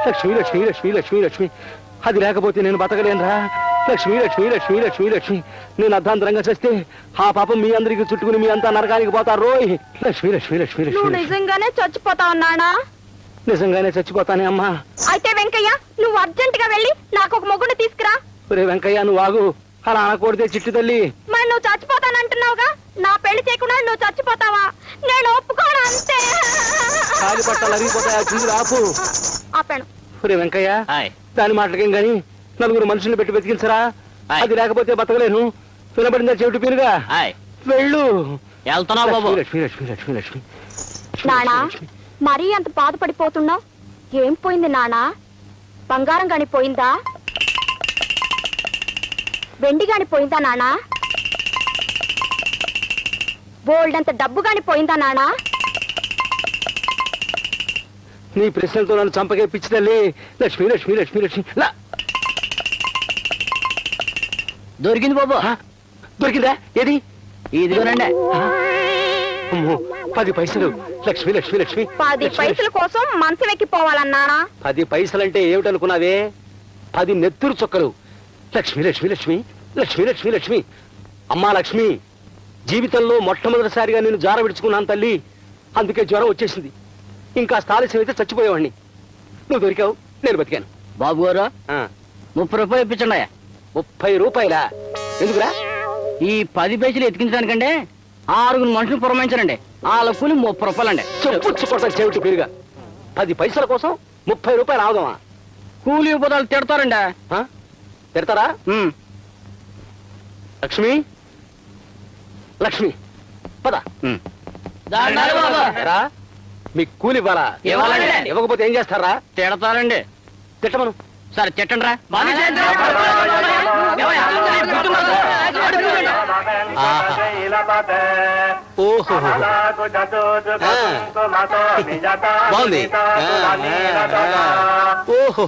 లక్ష్మి లక్ష్మి లక్ష్మి లక్ష్మి లక్ష్మి అది లేకపోతే నేను బతకలేనురా. లక్ష్మి లక్ష్మి లక్ష్మి లక్ష్మి లక్ష్మి నేను అర్ధాంతరంగా చేస్తే ఆ పాపం మీ అందరికి చుట్టుకుని మీ అంతా నరకానికి పోతారు రోయ్. లక్ష్మి లక్ష్మి లక్ష్మి లక్ష్మి నిజంగానే చచ్చిపోతావు నానా? నిజంగానే చచ్చిపోతానే అమ్మా. అయితే వెంకయ్య నువ్వు అర్జెంట్ గా వెళ్ళి నాకు ఒక మొగుడు తీసుకురా. ఒరే వెంకయ్య నువ్వు ఆగు, అలా అనకూడదే చిట్టు తల్లి. మరి నువ్వు చచ్చిపోతానంటున్నావుగా, నా పెళ్లి చేయకుండా నువ్వు చచ్చిపోతావా? నేను ఒప్పుకోను అంతే. కాలి పట్టాలు అరిగిపోతాయా చిందులు ఆపు. ఆపాను. ఒరే వెంకయ్య దాని మాటలకేం గాని నలుగురు మనుషుల్ని పెట్టి బతికించరా. అది లేకపోతే బతకలేను. వినబడిందా చెవిటి పీరుగా? వెళ్ళు. లక్ష్మి లక్ష్మి లక్ష్మి లక్ష్మి నానా మరీ అంత బాధపడిపోతున్నావు? ఏం పోయింది నానా? బంగారం గాని పోయిందా? వెండి గాని పోయిందా నానా? బోల్డ్ అంత డబ్బు గాని పోయిందా నానా? నీ ప్రశ్నలతో నన్ను చంపకే పిచ్చి తల్లి. లక్ష్మి లక్ష్మి లక్ష్మి లక్ష్మి దొరికింది బాబు. దొరికిందా? ఏది? ఇదిగోనండి. 10 పైసలు. లక్ష్మి లక్ష్మి లక్ష్మి 10 పైసల కోసం మనసు వెక్కిపోవాలన్నానా? 10 పైసలంటే ఏమిటనుకున్నావే? 10 నెత్తురు చొక్కలు. లక్ష్మి లక్ష్మి లక్ష్మి లక్ష్మి లక్ష్మి లక్ష్మి అమ్మా లక్ష్మి, జీవితంలో మొట్టమొదటిసారిగా నేను జార విడుచుకున్నాను తల్లి. అందుకే జ్వరం వచ్చేసింది. ఇంకా స్థాలిసం అయితే చచ్చిపోయేవాడిని. నువ్వు దొరికావు, నేను బతికాను. బాబు గారు 30 రూపాయలు ఇప్పించండి. 30 రూపాయలా? ఎందుకురా? ఈ 10 పైసలు ఎతికించడానికంటే 6 మనుషులు పురమాయించారండి. వాళ్ళ కూలి 30 రూపాయలండి. చెప్పుచ్చుకోవడం చెవిటి పేరుగా. 10 పైసల కోసం 30 రూపాయలు ఆగుదామా? కూలి పోతాలు తిడతారండి. తిడతారా? లక్ష్మి లక్ష్మి పద. మీకు కూలి ఇవ్వాలా? ఇవ్వకపోతే ఏం చేస్తారా? తిడతారండి. తిట్టమను. సరే తిట్టండి రా. ఓహో బాగుంది. ఓహో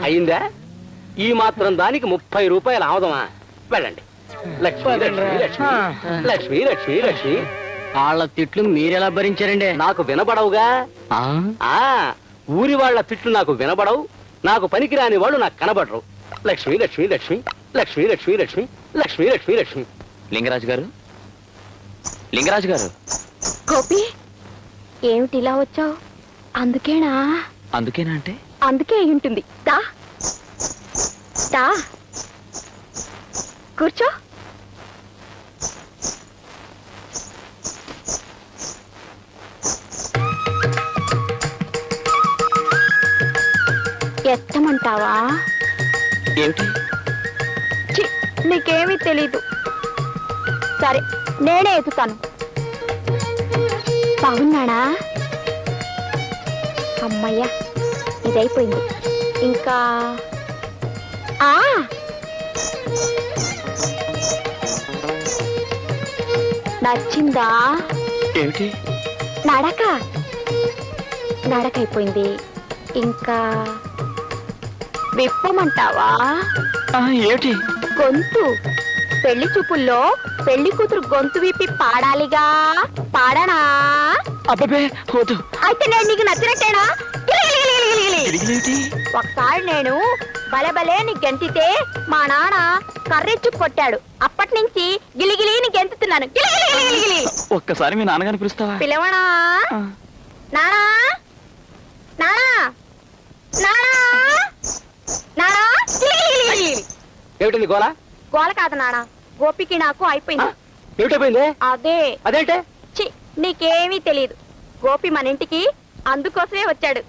అయిందా? ఈ మాత్రం దానికి 30 రూపాయలు ఆవదమా? వెళ్ళండి. లక్ష్మి లక్ష్మి లక్ష్మి లక్ష్మి లక్ష్మి లక్ష్మి వాళ్ళ తిట్లు మీరెలా భరించారండి? నాకు వినబడవుగా. ఊరి వాళ్ళ తిట్లు నాకు వినబడవు. నాకు పనికిరాని వాళ్ళు నాకు కనబడరు. లక్ష్మి లక్ష్మి లక్ష్మి లక్ష్మి లక్ష్మి లక్ష్మి లక్ష్మి లక్ష్మి లక్ష్మి లింగరాజు గారు, లింగరాజు గారు. గోపి ఏమిటి ఇలా వచ్చావు? అందుకేనా? అందుకేనా అంటే? అందుకే అయి ఉంటుంది. దా దా కూర్చో. ఎత్తమంటావా? ఏమిటి? నీకేమీ తెలీదు. సరే నేనే ఎత్తుతాను. బాగున్నాడా? అమ్మయ్యా ఇదైపోయింది. ఇంకా నచ్చిందా? ఏమిటి? నడక నడకైపోయింది. ఇంకా విప్పమంటావా? ఏమిటి? గొంతు. పెళ్లి చూపుల్లో పెళ్లి కూతురు గొంతు విప్పి పాడాలిగా. పాడనా? అబ్బే వద్దు. అయితే నేను నీకు నచ్చినట్టేనా? ఒకసారి నేను బలబలే నీ గెంతితే మా నాన్న కర్రెచ్చు కొట్టాడు. అప్పటి నుంచి గిలిగిలి నీ గెంతుతున్నాను. ఒక్కసారి మీ నాన్నగారిని పిలుస్తావా? పిలవనా? నానా నానా నానా నానా. ఏమిటి గోల? గోల కాదు నాన్న, గోపికి నాకు అయిపోయింది. ఏమిటైపోయింది? అదే. అదేంటే? చి నీకేమీ తెలియదు. గోపి మన ఇంటికి అందుకోసమే వచ్చాడు.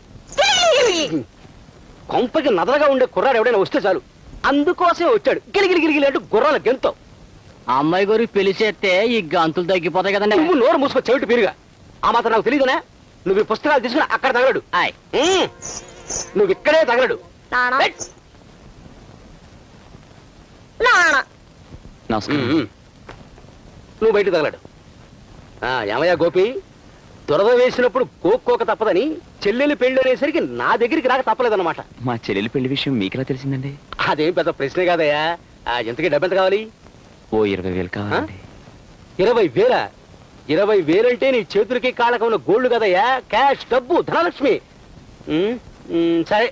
కొంపకి నదరగా ఉండే కుర్రాడు ఎవడైనా వస్తే చాలు అందుకోసమే వచ్చాడు. గిలిగిలి గిలిగిలి అంటూ గుర్రాల గెంతో. ఆ అమ్మాయి గారు పెళ్లి చేస్తే ఈ గంతులు తగ్గిపోతాయి కదండి. నువ్వు నోరు మూసుకో చెవిటి పీరుగా. ఆ మాత్రం నాకు తెలియదునా? నువ్వు ఈ పుస్తకాలు తీసుకుని అక్కడ తగలడు. నువ్వు ఇక్కడే తగలడు. నువ్వు బయట తగలడు. ఏమయ్యా గోపి, దురద వేసినప్పుడు కోక్కోక తప్పదని చెల్లెలి పెళ్లి అనేసరికి నా దగ్గరికి రాక తప్పలేదన్నమాట. మా చెల్లెలి పెళ్లి విషయం మీకెలా తెలిసిందండి? అదేం పెద్ద ప్రశ్నే కాదయ్యా. ఎంతకీ డబ్బెంత కావాలి? ఓ 20,000 కావాలండి. 20,000? 20,000 అంటే నీ చేతులకి కాళ్ళకు ఉన్న గోల్డ్ కదయ్యా, క్యాష్, డబ్బు, ధనలక్ష్మి. సరే,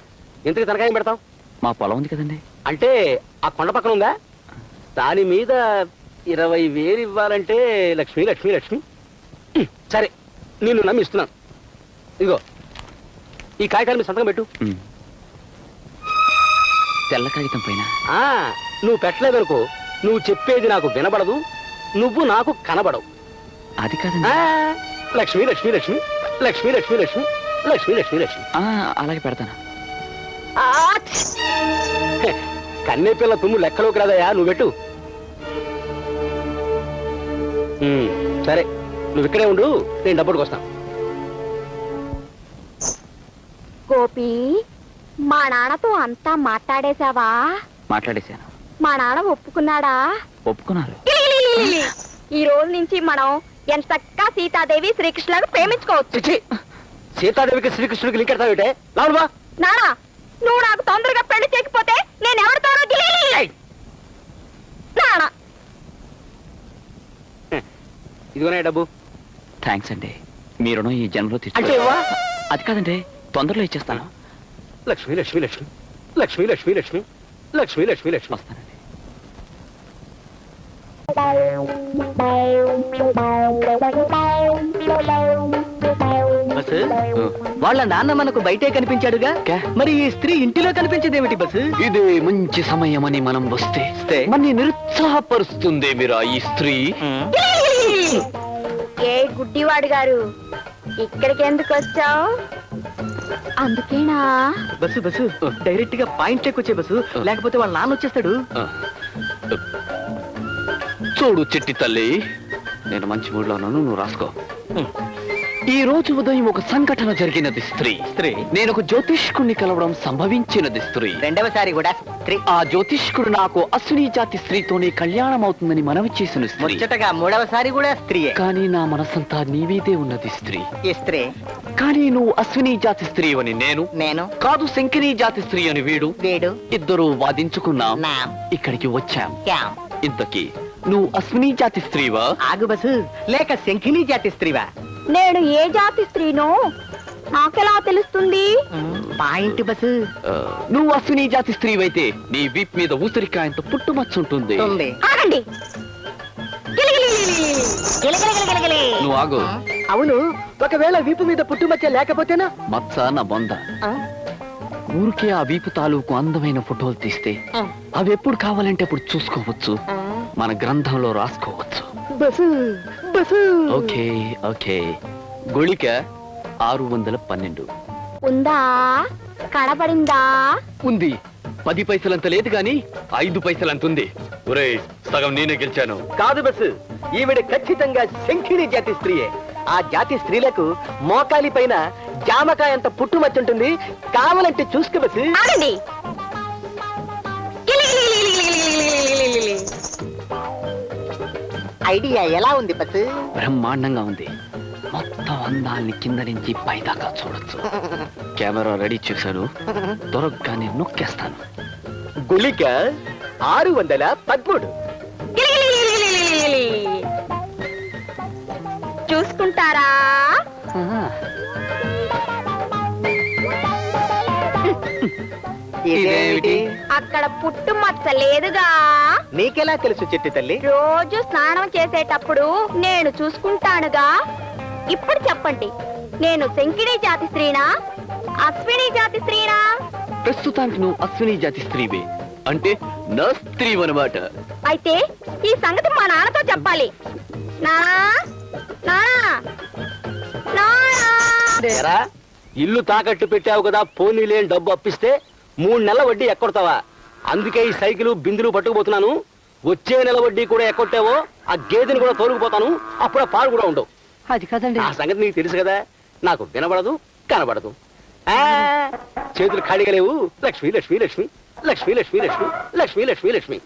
ఎంతకి తనకాయం పెడతావు? మా పొలం ఉంది కదండి. అంటే ఆ కొండ పక్కన ఉందా? దాని మీద 20,000 ఇవ్వాలంటే లక్ష్మి లక్ష్మి లక్ష్మి. సరే, నేను నమ్మి ఇస్తున్నాను. ఇదిగో ఈ కాగితాలు మీ సంతకం పెట్టు. తెల్ల కాగితం పైన ఆ నువ్వు పెట్టలేదనుకో, నువ్వు చెప్పేది నాకు వినబడదు, నువ్వు నాకు కనబడవు. అది కాదండి. ఆ, లక్ష్మి లక్ష్మి లక్ష్మి లక్ష్మి లక్ష్మి లక్ష్మి లక్ష్మి లక్ష్మి లక్ష్మి. అలాగే పెడతాను. కన్నే పిల్ల తుమ్ము లెక్కలోకి రాదయా, నువ్వు పెట్టు. సరే, నువ్వు ఇక్కడే ఉండు, నేను డబ్బుడికి వస్తాను. గోపి, మా నాన్నతో అంతా మాట్లాడేశావా? మాట్లాడేశాను. మా నాన్న ఒప్పుకున్నాడా? ఒప్పుకున్నారు. ఈ రోజు నుంచి మనం ఎంతక్కా సీతాదేవి శ్రీకృష్ణులకు ప్రేమించుకోవచ్చు. చిచ్చి, సీతాదేవికి శ్రీకృష్ణుడికి లింకెడతావిటే? లావును బా. నానా, నువ్వు నాకు తొందరగా పెళ్లి చేయకపోతే నేను ఎవరితోనో నానా. ఇదిగోనే డబ్బు. థ్యాంక్స్ అండి, మీ రుణం ఈ జన్మలో అంటే తీర్చు. ఇవ్వా? అది కాదండి, తొందరలో ఇచ్చేస్తాను. లక్ష్మి లక్ష్మి లక్ష్మి లక్ష్మి లక్ష్మి లక్ష్మి లక్ష్మి లక్ష్మి లక్ష్మి. వస్తానండి. బస్, వాళ్ళ నాన్న మనకు బయటే కనిపించాడుగా, మరి ఈ స్త్రీ ఇంటిలో కనిపించేదేమిటి బస్? ఇది మంచి సమయమని మనం వస్తే మన నిరుత్సాహపరుస్తుంది మీరా ఈ స్త్రీ. ఏ గుడ్డివాడు గారు, ఇక్కడికి ఎందుకు వచ్చావు? అందుకేనా? బస్సు డైరెక్ట్ గా పాయింట్ వచ్చే బస్సు, లేకపోతే వాళ్ళ నాన్న వచ్చేస్తాడు. చూడు చిట్టి తల్లి, నేను మంచి మూడ్లో ఉన్నాను, నువ్వు రాసుకో. ఈ రోజు ఉదయం ఒక సంఘటన జరిగినది స్త్రీ. నేను ఒక జ్యోతిష్కుడిని కలవడం సంభవించినది స్త్రీ. రెండవసారి కూడా స్త్రీ. ఆ జ్యోతిష్కుడు నాకు అశ్విని జాతి స్త్రీతోనే కళ్యాణం అవుతుందని మనవి చేసిన స్త్రీ. ముచ్చటగా మూడవసారి కూడా స్త్రీయే. కానీ నా మనసంతా నీవీదే ఉన్నది స్త్రీ. ఈ స్త్రీ. కానీ నువ్వు అశ్విని జాతి స్త్రీ అని నేను కాదు, శంకిని జాతి స్త్రీ అని వీడు. ఇద్దరు వాదించుకున్నాం, ఇక్కడికి వచ్చాం. ఇంతకీ నువ్వు అశ్విని జాతి స్త్రీవా? ఆగు బస్సు, లేక శంఖిని జాతి స్త్రీవా? నేను ఏ జాతి స్త్రీనో నాకెలా తెలుస్తుంది? Point bus. నువ్వు అశ్విని జాతి స్త్రీవైతే నీ వీప్ మీద ఊసరికాయంత పుట్టుమచ్చుంటుంది. ఆగండి. నువ్వు ఆగు. అవును, ఒకవేళ వీపు మీద పుట్టుమచ్చ లేకపోతేనా? మచ్చ నా బొంద. ఊరికే ఆ వీపు తాలూకు అందమైన ఫోటోలు తీస్తే అవి ఎప్పుడు కావాలంటే అప్పుడు చూసుకోవచ్చు, మన గ్రంథంలో రాసుకోవచ్చు. Okay okay. గుళిక 612 ఉందా? కనబడిందా? ఉంది. 10 పైసలంత లేదు గాని 5 పైసలంత ఉంది. ఒరేయ్, సగం నేనే గెలిచాను. కాదు బస్సు, ఈవిడ ఖచ్చితంగా శంఖిని జాతి స్త్రీయే. ఆ జాతి స్త్రీలకు మోకాలి పైన జామకాయంత పుట్టుమచ్చుంటుంది, కావాలంటే చూసుకో బస్సు. ఆగండి. ఐడియా ఎలా ఉంది బస్సు? బ్రహ్మాండంగా ఉంది. మొత్తం అందాల్ని కింద నుంచి పైదాకా చూడొచ్చు. కెమెరా రెడీ చేశాను, దొరకగానే నొక్కేస్తాను. గుళిక 613. చూసుకుంటారా? ఇదేమిటి? అక్కడ పుట్టు మచ్చ లేదుగా. నీకెలా తెలుసు చెట్టి తల్లి? రోజు స్నానం చేసేటప్పుడు నేను చూసుకుంటానుగా. ఇప్పుడు చెప్పండి, నేను శంకిని జాతి స్త్రీనా, అశ్విని జాతి స్త్రీనా? ప్రస్తుతానికి నువ్వు అశ్విని జాతి స్త్రీవే, అంటే నా స్త్రీ అన్నమాట. అయితే ఈ సంగతి మా నాన్నతో చెప్పాలి. నానా, నానా, నానా. ఏరా, ఇల్లు తాకట్టు పెట్టావు కదా, పోనీ లేని డబ్బు అప్పిస్తే 3 నెలల వడ్డీ ఎక్కొడతావా? అందుకే ఈ సైకిల్ బిందులు పట్టుకుపోతున్నాను. వచ్చే నెల వడ్డీ కూడా ఎక్కొట్టావో ఆ గేదెని కూడా తోలుకుపోతాను, అప్పుడు ఆ పాలు కూడా ఉండవు. అది కాదండి. ఆ సంగతి నీకు తెలుసు కదా, నాకు వినబడదు కనబడదు. చేతులు ఖాళీగా లేవు. లక్ష్మి లక్ష్మి లక్ష్మి లక్ష్మి లక్ష్మి లక్ష్మి లక్ష్మి లక్ష్మి లక్ష్మి.